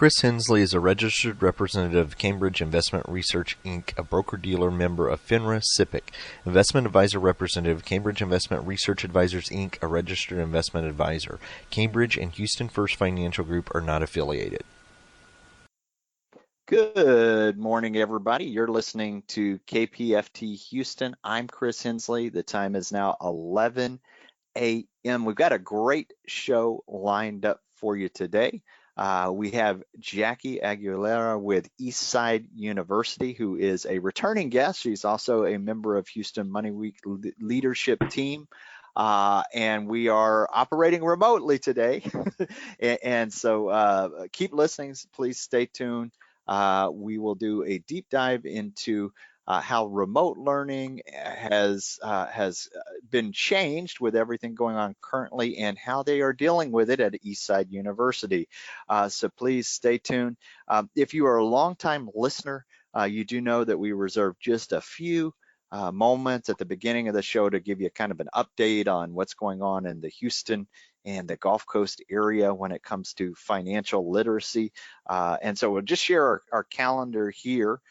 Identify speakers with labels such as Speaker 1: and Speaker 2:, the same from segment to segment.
Speaker 1: Chris Hensley is a registered representative of Cambridge Investment Research, Inc., a broker-dealer member of FINRA SIPC, investment advisor representative of Cambridge Investment Research Advisors, Inc., a registered investment advisor. Cambridge and Houston First Financial Group are not affiliated.
Speaker 2: Good morning, everybody. You're listening to KPFT Houston. I'm Chris Hensley. The time is now 11 a.m. We've got a great show lined up for you today. We have Jackie Aguilera with EastSide University, who is a returning guest. She's also a member of Houston Money Week leadership team. And we are operating remotely today. and so keep listening. Please stay tuned. We will do a deep dive into how remote learning has been changed with everything going on currently and how they are dealing with it at EastSide University. So please stay tuned. If you are a longtime listener, you do know that we reserve just a few moments at the beginning of the show to give you kind of an update on what's going on in the Houston and the Gulf Coast area when it comes to financial literacy. And so we'll just share our calendar here.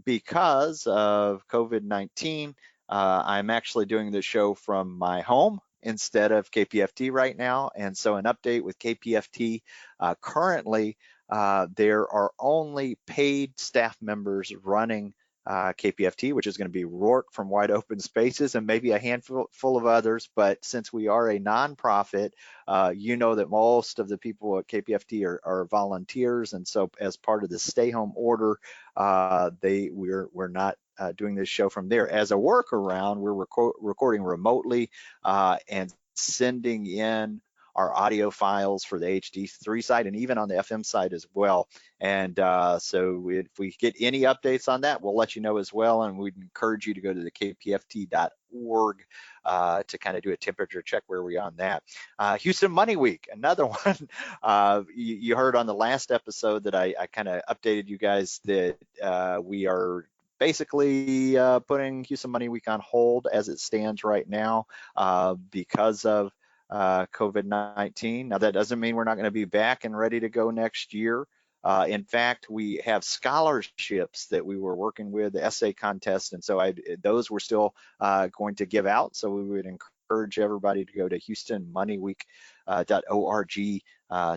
Speaker 2: Because of COVID-19, I'm actually doing the show from my home instead of KPFT right now. And so an update with KPFT, currently there are only paid staff members running KPFT, which is going to be Rourke from Wide Open Spaces and maybe a handful of others. But since we are a nonprofit, you know that most of the people at KPFT are volunteers, and so as part of the stay-home order, we're not doing this show from there. As a workaround, we're recording remotely and sending in our audio files for the HD3 side and even on the FM side as well. And so if we get any updates on that, we'll let you know as well. And we'd encourage you to go to the kpft.org to kind of do a temperature check where we are on that. Houston Money Week, another one. You heard on the last episode that I kind of updated you guys that we are basically putting Houston Money Week on hold as it stands right now because of COVID-19. Now, that doesn't mean we're not going to be back and ready to go next year. In fact, we have scholarships that we were working with, the essay contest, and so those we're still going to give out. So we would encourage everybody to go to houstonmoneyweek.org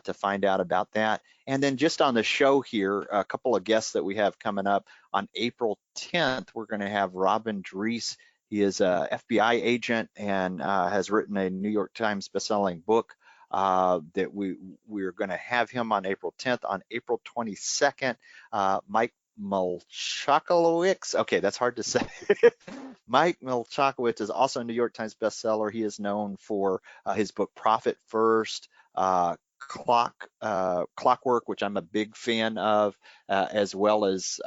Speaker 2: to find out about that. And then just on the show here, a couple of guests that we have coming up on April 10th, we're going to have Robin Drees. He is a FBI agent and has written a New York Times bestselling book that we're going to have him on April 10th. On April 22nd, Mike Milchakowicz. Okay, that's hard to say. Mike Milchakowicz is also a New York Times bestseller. He is known for his book Profit First, Clockwork, which I'm a big fan of, as well as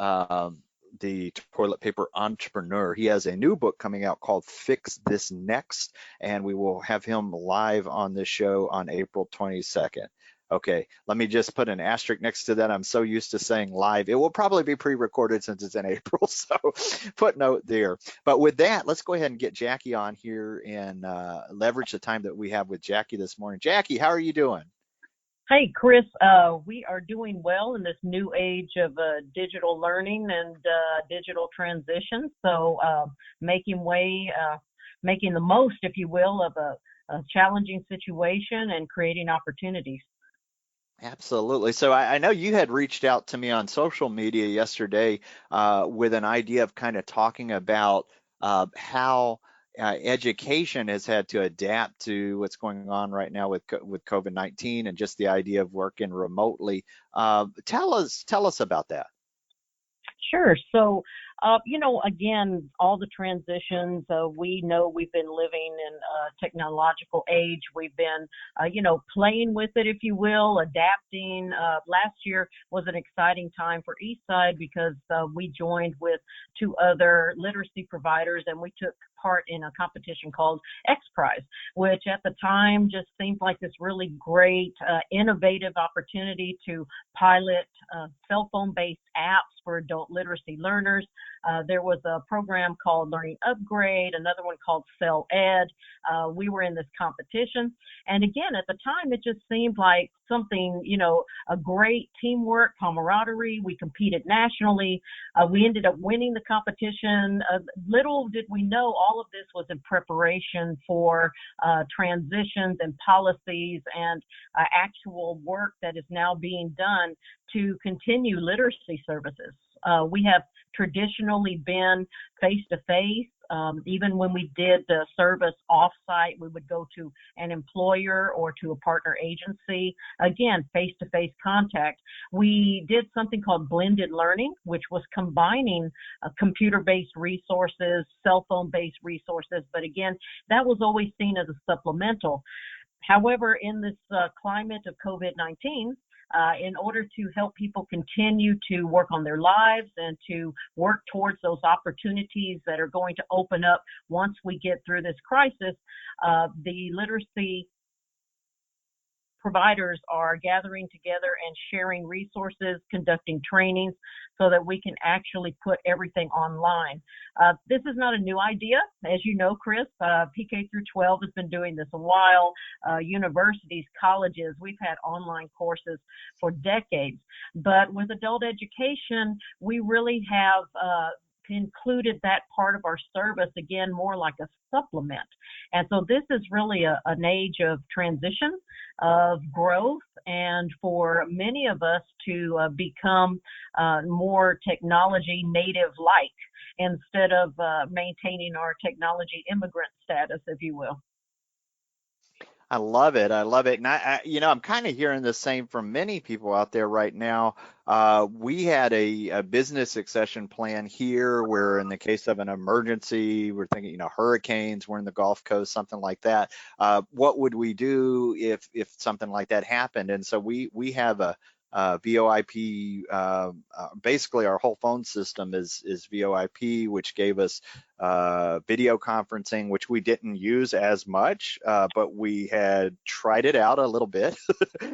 Speaker 2: the Toilet Paper Entrepreneur. He has a new book coming out called Fix This Next, and we will have him live on this show on April 22nd. Okay, let me just put an asterisk next to that. I'm so used to saying live. It will probably be pre-recorded since it's in April, so footnote there. But with that, let's go ahead and get Jackie on here and leverage the time that we have with Jackie this morning. Jackie, how are you doing?
Speaker 3: Hey, Chris, we are doing well in this new age of digital learning and digital transition. So making the most, if you will, of a challenging situation and creating opportunities.
Speaker 2: Absolutely. So I know you had reached out to me on social media yesterday with an idea of kind of talking about how education has had to adapt to what's going on right now with COVID-19 and just the idea of working remotely. Tell us about that.
Speaker 3: Sure. So, again, all the transitions, we know we've been living in a technological age. We've been, playing with it, if you will, adapting. Last year was an exciting time for EastSide because we joined with two other literacy providers and we took part in a competition called X Prize, which at the time just seemed like this really great, innovative opportunity to pilot cell phone-based apps for adult literacy learners. There was a program called Learning Upgrade, another one called Cell Ed. We were in this competition. And again, at the time, it just seemed like something, a great teamwork, camaraderie. We competed nationally. We ended up winning the competition. Little did we know all of this was in preparation for transitions and policies and actual work that is now being done to continue literacy services. We have traditionally been face-to-face. Even when we did the service off-site, we would go to an employer or to a partner agency. Again, face-to-face contact. We did something called blended learning, which was combining computer-based resources, cell phone-based resources. But again, that was always seen as a supplemental. However, in this climate of COVID-19, in order to help people continue to work on their lives and to work towards those opportunities that are going to open up once we get through this crisis, the literacy providers are gathering together and sharing resources, conducting trainings so that we can actually put everything online. This is not a new idea. As you know, Chris, PK through 12 has been doing this a while. Universities, colleges, we've had online courses for decades. But with adult education, we really have included that part of our service, again, more like a supplement. And so this is really an age of transition, of growth, and for many of us to become more technology native-like instead of maintaining our technology immigrant status, if you will.
Speaker 2: I love it. I love it. And I'm kind of hearing the same from many people out there right now. We had a business succession plan here where in the case of an emergency, we're thinking, hurricanes, we're in the Gulf Coast, something like that. What would we do if something like that happened? And so we have a VoIP, basically our whole phone system is VoIP, which gave us video conferencing, which we didn't use as much, but we had tried it out a little bit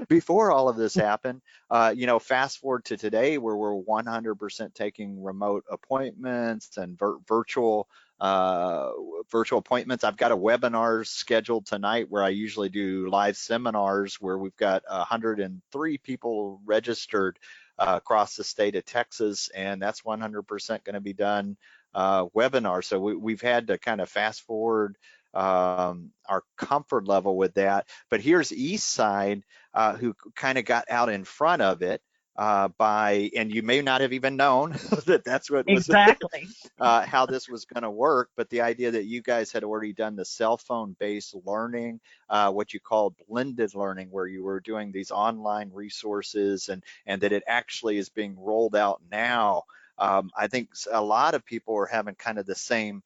Speaker 2: before all of this happened. Fast forward to today where we're 100% taking remote appointments and virtual appointments. I've got a webinar scheduled tonight where I usually do live seminars where we've got 103 people registered across the state of Texas, and that's 100% going to be done webinar. So we've had to kind of fast forward our comfort level with that. But here's EastSide, who kind of got out in front of it. And you may not have even known that's what was
Speaker 3: exactly
Speaker 2: how this was going to work, but the idea that you guys had already done the cell phone based learning, what you called blended learning, where you were doing these online resources and that it actually is being rolled out now. I think a lot of people are having kind of the same,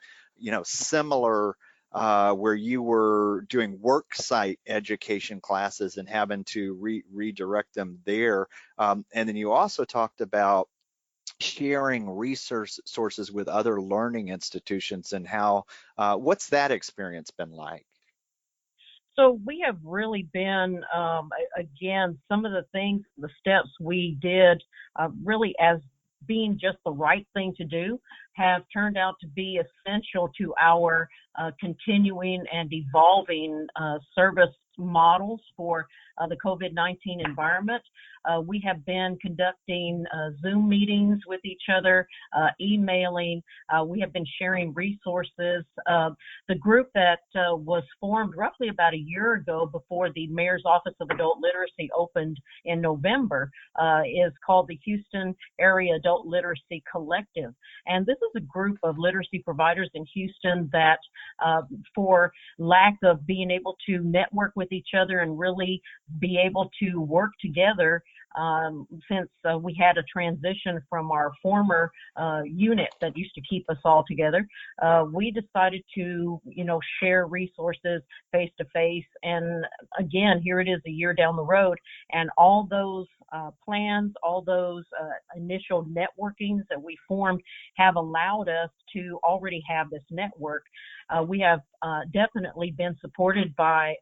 Speaker 2: similar where you were doing work site education classes and having to redirect them there. And then you also talked about sharing resource sources with other learning institutions and how, what's that experience been like?
Speaker 3: So we have really been, again, some of the things, the steps we did really as being just the right thing to do have turned out to be essential to our continuing and evolving service models for the COVID-19 environment. We have been conducting Zoom meetings with each other, emailing. We have been sharing resources. The group that was formed roughly about a year ago before the Mayor's Office of Adult Literacy opened in November is called the Houston Area Adult Literacy Collective. And this is a group of literacy providers in Houston that for lack of being able to network with each other and really be able to work together since we had a transition from our former unit that used to keep us all together, we decided to, share resources face to face. And again, here it is a year down the road, and all those plans, all those initial networkings that we formed have allowed us to already have this network. We have definitely been supported by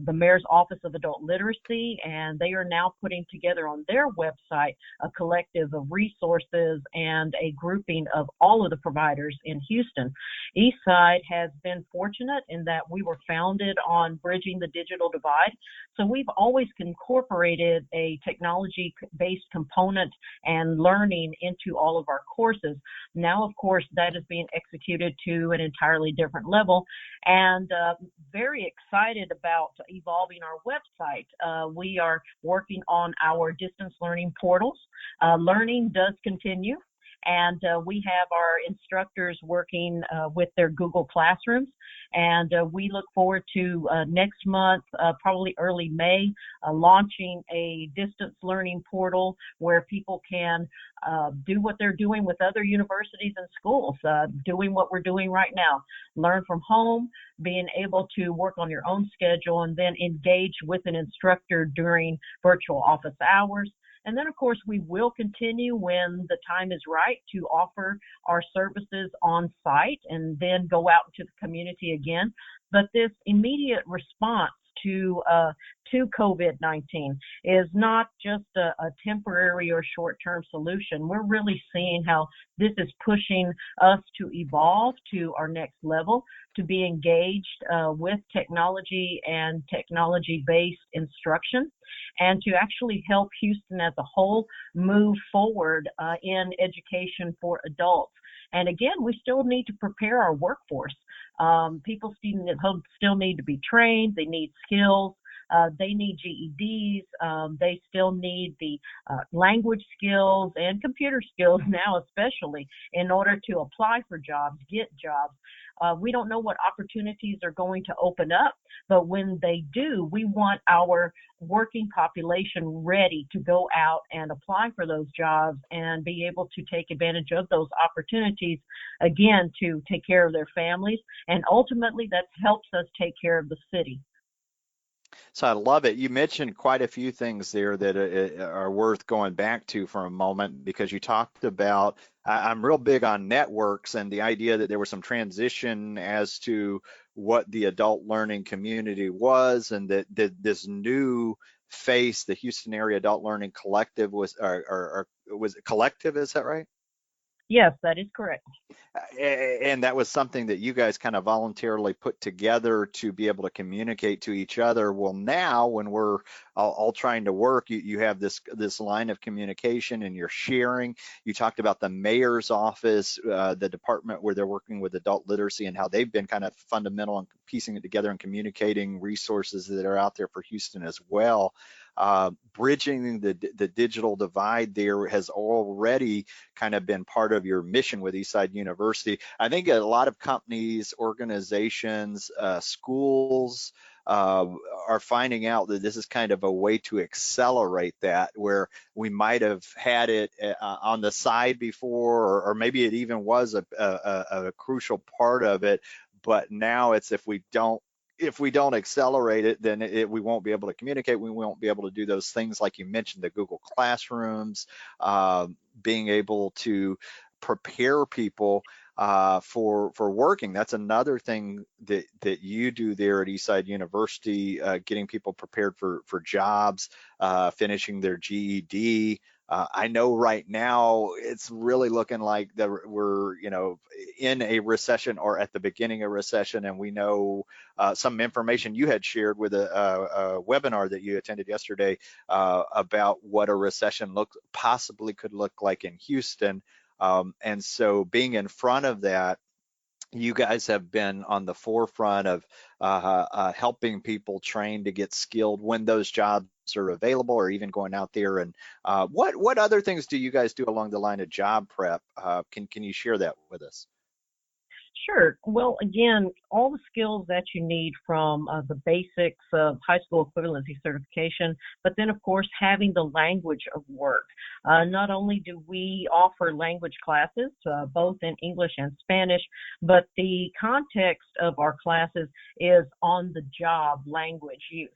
Speaker 3: the Mayor's Office of Adult Literacy, and they are now putting together on their website a collective of resources and a grouping of all of the providers in Houston. EastSide has been fortunate in that we were founded on bridging the digital divide, so we've always incorporated a technology-based component and learning into all of our courses. Now, of course, that is being executed to an entirely different level, and very excited about evolving our website. We are working on our distance learning portals. Learning does continue, and we have our instructors working with their Google Classrooms, and we look forward to next month, probably early May, launching a distance learning portal where people can do what they're doing with other universities and schools, doing what we're doing right now, learn from home, being able to work on your own schedule, and then engage with an instructor during virtual office hours. And then, of course, we will continue when the time is right to offer our services on site and then go out into the community again. But this immediate response to COVID-19 is not just a temporary or short-term solution. We're really seeing how this is pushing us to evolve to our next level, to be engaged with technology and technology-based instruction, and to actually help Houston as a whole move forward in education for adults. And again, we still need to prepare our workforce. People still need to be trained. They need skills. They need GEDs. They still need the language skills and computer skills now, especially in order to apply for jobs, get jobs. We don't know what opportunities are going to open up, but when they do, we want our working population ready to go out and apply for those jobs and be able to take advantage of those opportunities, again, to take care of their families. And ultimately, that helps us take care of the city.
Speaker 2: So I love it. You mentioned quite a few things there that are worth going back to for a moment, because you talked about, I'm real big on networks and the idea that there was some transition as to what the adult learning community was, and that this new face, the Houston Area Adult Learning Collective was it collective, is that right?
Speaker 3: Yes, that is correct.
Speaker 2: And that was something that you guys kind of voluntarily put together to be able to communicate to each other. Well, now when we're all trying to work, you have this line of communication and you're sharing. You talked about the mayor's office, the department where they're working with adult literacy, and how they've been kind of fundamental in piecing it together and communicating resources that are out there for Houston as well. Bridging the digital divide there has already kind of been part of your mission with EastSide University. I think a lot of companies, organizations, schools are finding out that this is kind of a way to accelerate that, where we might have had it on the side before, or maybe it even was a crucial part of it, but now it's if we don't accelerate it, then we won't be able to communicate. We won't be able to do those things like you mentioned, the Google Classrooms, being able to prepare people for working. That's another thing that you do there at EastSide University, getting people prepared for jobs, finishing their GED. I know right now it's really looking like we're in a recession or at the beginning of recession, and we know some information you had shared with a webinar that you attended yesterday about what a recession possibly could look like in Houston. And so being in front of that, you guys have been on the forefront of helping people train to get skilled when those jobs are available, or even going out there. And what other things do you guys do along the line of job prep? Can you share that with us?
Speaker 3: Sure. Well, again, all the skills that you need from the basics of high school equivalency certification, but then, of course, having the language of work. Not only do we offer language classes, both in English and Spanish, but the context of our classes is on the job language use.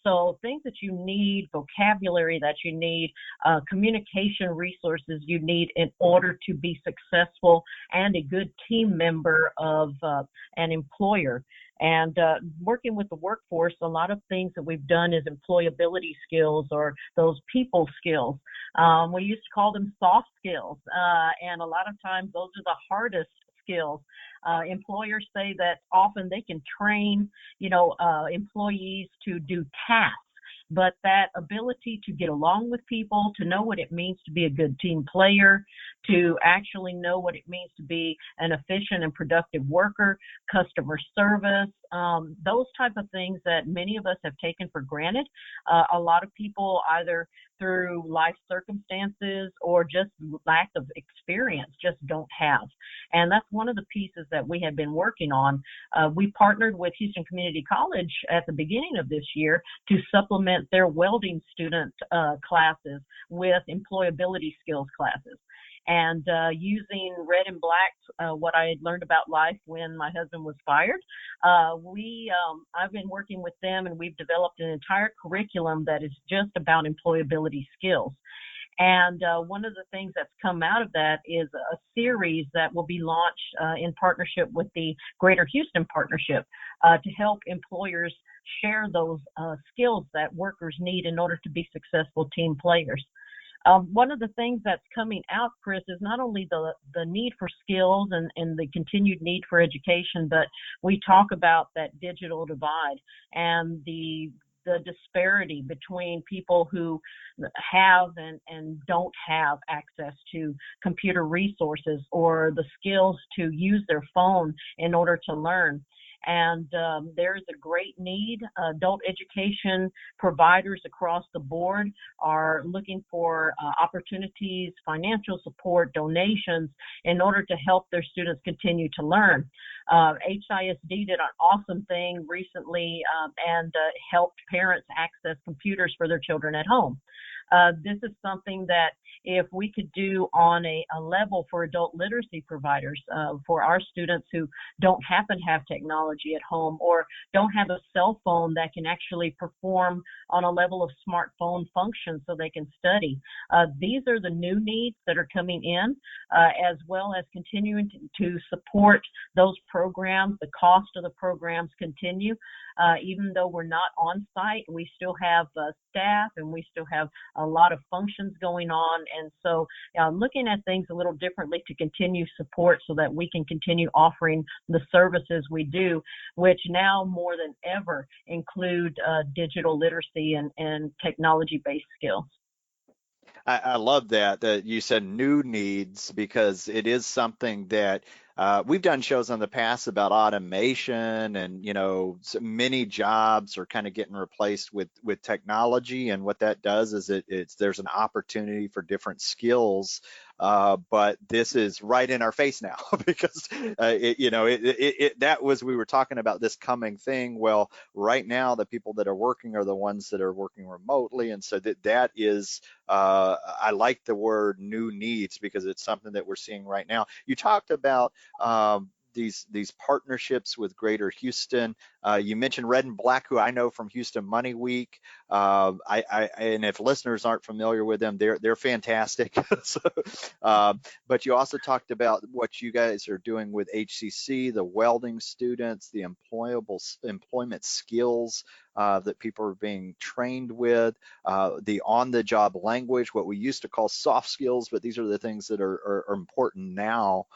Speaker 3: So things that you need, vocabulary that you need, communication resources you need in order to be successful and a good team member of an employer. And working with the workforce, a lot of things that we've done is employability skills or those people skills. We used to call them soft skills, and a lot of times those are the hardest skills. Employers say that often they can train, employees to do tasks, but that ability to get along with people, to know what it means to be a good team player, to actually know what it means to be an efficient and productive worker, customer service, those type of things that many of us have taken for granted. A lot of people, either through life circumstances or just lack of experience, just don't have. And that's one of the pieces that we have been working on. We partnered with Houston Community College at the beginning of this year to supplement their welding student classes with employability skills classes. And using red and black, what I had learned about life when my husband was fired, I've been working with them, and we've developed an entire curriculum that is just about employability skills. And one of the things that's come out of that is a series that will be launched in partnership with the Greater Houston Partnership to help employers share those skills that workers need in order to be successful team players. One of the things that's coming out, Chris, is not only the need for skills and the continued need for education, but we talk about that digital divide and the disparity between people who have and don't have access to computer resources or the skills to use their phone in order to learn. And there's a great need. Adult education providers across the board are looking for opportunities, financial support, donations in order to help their students continue to learn. HISD did an awesome thing recently and helped parents access computers for their children at home. This is something that if we could do on a level for adult literacy providers, for our students who don't happen to have technology at home or don't have a cell phone that can actually perform on a level of smartphone function so they can study. These are the new needs that are coming in, as well as continuing to support those programs. The cost of the programs continue. Even though we're not on site, we still have staff and we still have a lot of functions going on. And so looking at things a little differently to continue support so that we can continue offering the services we do, which now more than ever include digital literacy and technology-based skills.
Speaker 2: I love that you said new needs, because it is something that we've done shows in the past about automation, and so many jobs are kind of getting replaced with technology, and what that does is there's an opportunity for different skills, but this is right in our face now because we were talking about this coming thing. Well, right now the people that are working are the ones that are working remotely, and so that is I like the word new needs because it's something that we're seeing right now. You talked about these partnerships with Greater Houston. You mentioned Red and Black, who I know from Houston Money Week. And if listeners aren't familiar with them, they're fantastic. But you also talked about what you guys are doing with HCC, the welding students, the employment skills that people are being trained with, the on-the-job language, what we used to call soft skills, but these are the things that are important now.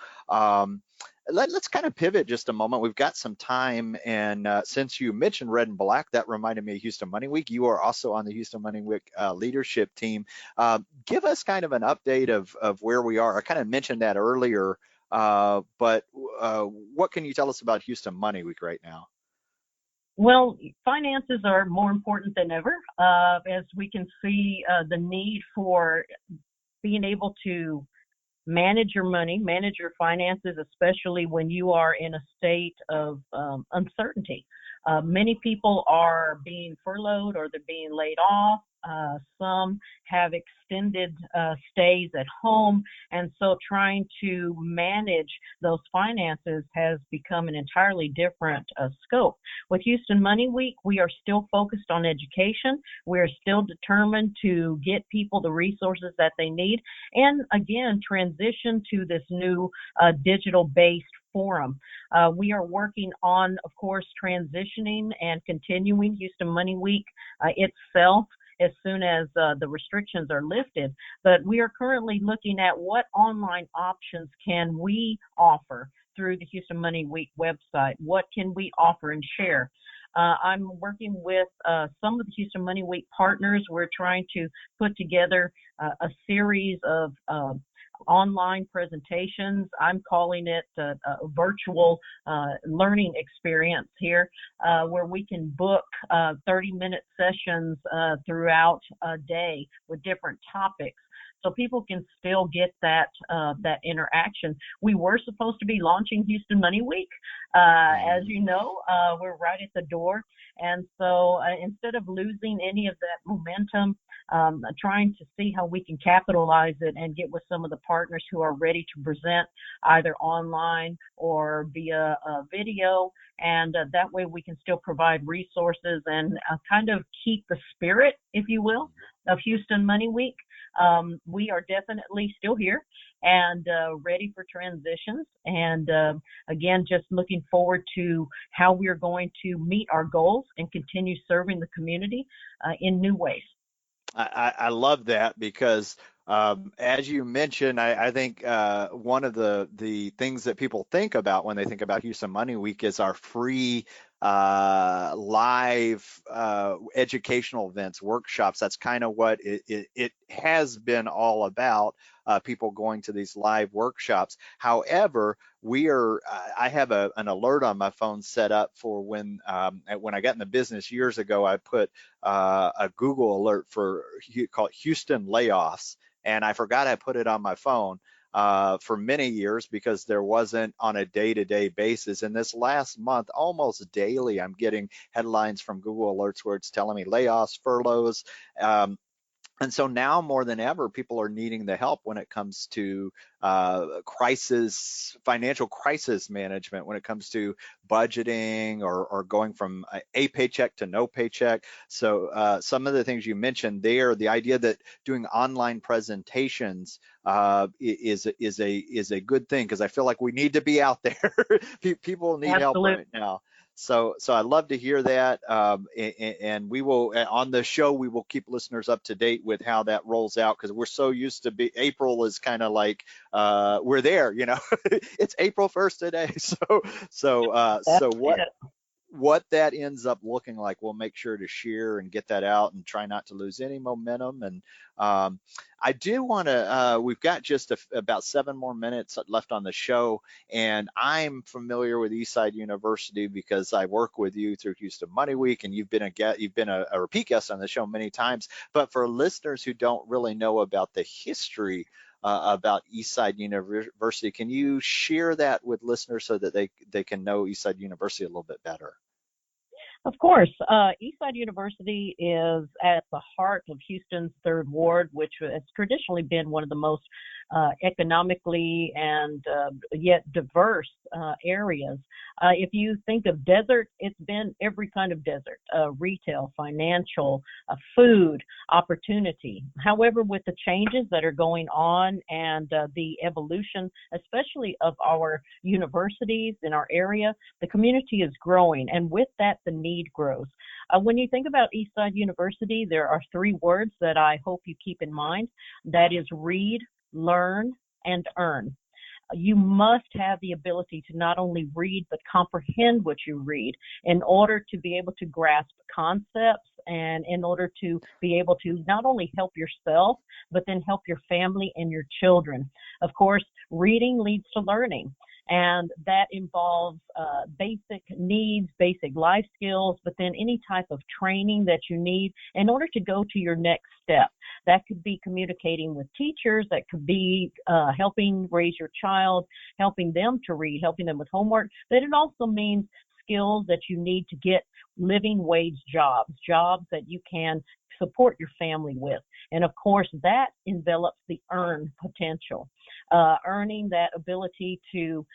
Speaker 2: Let's kind of pivot just a moment. We've got some time, and since you mentioned Red and Black, that reminded me of Houston Money Week. You are also on the Houston Money Week leadership team. Give us kind of an update of where we are. I kind of mentioned that earlier, but what can you tell us about Houston Money Week right now?
Speaker 3: Well, finances are more important than ever, as we can see the need for being able to manage your money, manage your finances, especially when you are in a state of uncertainty. Many people are being furloughed or they're being laid off. Some have extended stays at home, and so trying to manage those finances has become an entirely different scope. With Houston Money Week, we are still focused on education. We are still determined to get people the resources that they need, and again, transition to this new digital-based forum. We are working on, of course, transitioning and continuing Houston Money Week itself as soon as the restrictions are lifted. But we are currently looking at what online options can we offer through the Houston Money Week website. What can we offer and share? I'm working with some of the Houston Money Week partners. We're trying to put together a series of online presentations. I'm calling it a virtual learning experience here, where we can book 30-minute sessions throughout a day with different topics, so people can still get that interaction. We were supposed to be launching Houston Money Week. As you know, we're right at the door. And so instead of losing any of that momentum, trying to see how we can capitalize it and get with some of the partners who are ready to present either online or via video. And that way we can still provide resources and kind of keep the spirit, if you will, of Houston Money Week. We are definitely still here and ready for transitions. And again, just looking forward to how we are going to meet our goals and continue serving the community in new ways.
Speaker 2: I love that because as you mentioned, I think one of the things that people think about when they think about Houston Money Week is our free live educational events, workshops. That's kind of what it has been all about, people going to these live workshops. However, I have an alert on my phone set up for when I got in the business years ago. I put a Google alert called Houston layoffs, and I forgot I put it on my phone for many years because there wasn't on a day-to-day basis. And this last month, almost daily, I'm getting headlines from Google Alerts where it's telling me layoffs, furloughs. And so now more than ever, people are needing the help when it comes to financial crisis management, when it comes to budgeting or going from a paycheck to no paycheck. So some of the things you mentioned there, the idea that doing online presentations is a good thing, because I feel like we need to be out there. People need help right now. So I'd love to hear that, and we will, on the show, we will keep listeners up to date with how that rolls out, because we're so used to April is kind of like we're there, it's April 1st today. So what that ends up looking like, we'll make sure to share and get that out and try not to lose any momentum. And I do want to, we've got just about 7 more minutes left on the show, and I'm familiar with EastSide University because I work with you through Houston Money Week, and you've been a repeat guest on the show many times. But for listeners who don't really know about the history about EastSide University, can you share that with listeners so that they can know EastSide University a little bit better?
Speaker 3: Of course. EastSide University is at the heart of Houston's 3rd Ward, which has traditionally been one of the most economically and yet diverse areas. If you think of desert, it's been every kind of desert, retail, financial, food, opportunity. However, with the changes that are going on and the evolution, especially of our universities in our area, the community is growing, and with that, the need grows. When you think about EastSide University, there are 3 words that I hope you keep in mind. That is read, learn, and earn. You must have the ability to not only read, but comprehend what you read in order to be able to grasp concepts and in order to be able to not only help yourself, but then help your family and your children. Of course, reading leads to learning. And that involves basic needs, basic life skills, but then any type of training that you need in order to go to your next step. That could be communicating with teachers, that could be helping raise your child, helping them to read, helping them with homework, but it also means skills that you need to get living wage jobs that you can support your family with. And of course, that envelops the earn potential, earning that ability to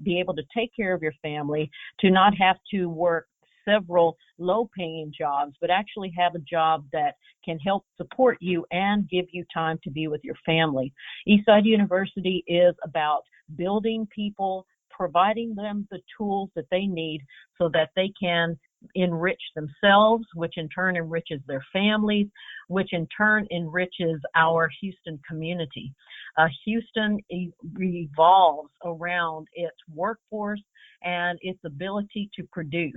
Speaker 3: be able to take care of your family, to not have to work several low-paying jobs, but actually have a job that can help support you and give you time to be with your family. EastSide University is about building people, providing them the tools that they need so that they can enrich themselves, which in turn enriches their families, which in turn enriches our Houston community. Houston revolves around its workforce and its ability to produce.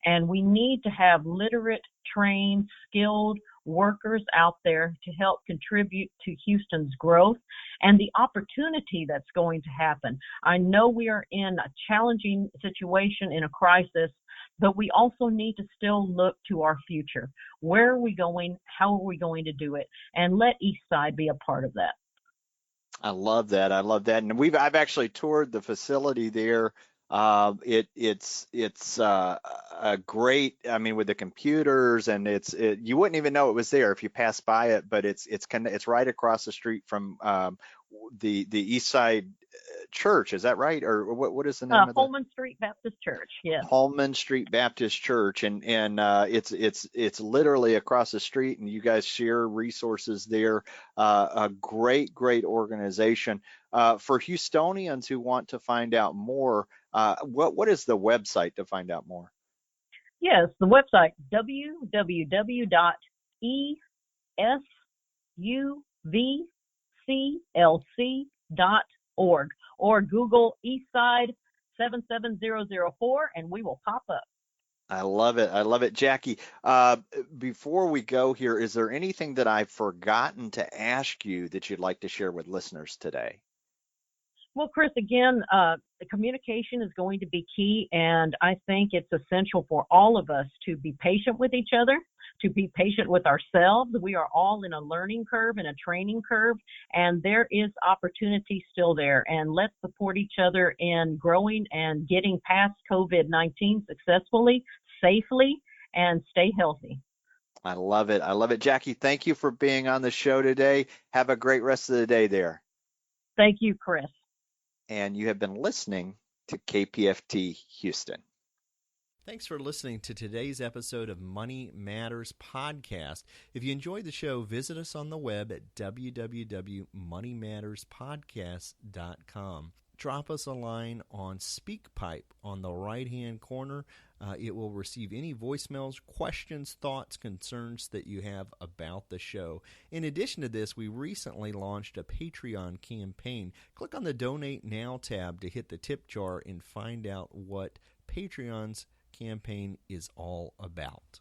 Speaker 3: And we need to have literate, trained, skilled workers out there to help contribute to Houston's growth and the opportunity that's going to happen. I know we are in a challenging situation, in a crisis, but we also need to still look to our future. Where are we going? How are we going to do it? And let Eastside be a part of that.
Speaker 2: I love that. I love that. And I've actually toured the facility there. It's a great, I mean, with the computers, and you wouldn't even know it was there if you passed by it, but it's right across the street from the Eastside Church. Is that right? Or what is the name of
Speaker 3: Holman Street Baptist Church. Yes.
Speaker 2: Holman Street Baptist Church, and it's literally across the street, and you guys share resources there. A great organization. For Houstonians who want to find out more, what is the website to find out more?
Speaker 3: Yes, the website www.esuvclc.org, or Google Eastside 77004 and we will pop up.
Speaker 2: I love it. I love it. Jackie, before we go here, is there anything that I've forgotten to ask you that you'd like to share with listeners today?
Speaker 3: Well, Chris, again, the communication is going to be key, and I think it's essential for all of us to be patient with each other, to be patient with ourselves. We are all in a learning curve and a training curve, and there is opportunity still there. And let's support each other in growing and getting past COVID-19 successfully, safely, and stay healthy.
Speaker 2: I love it. I love it. Jackie, thank you for being on the show today. Have a great rest of the day there.
Speaker 3: Thank you, Chris.
Speaker 2: And you have been listening to KPFT Houston.
Speaker 1: Thanks for listening to today's episode of Money Matters Podcast. If you enjoyed the show, visit us on the web at www.moneymatterspodcast.com. Drop us a line on SpeakPipe on the right-hand corner. It will receive any voicemails, questions, thoughts, concerns that you have about the show. In addition to this, we recently launched a Patreon campaign. Click on the Donate Now tab to hit the tip jar and find out what Patreon's campaign is all about.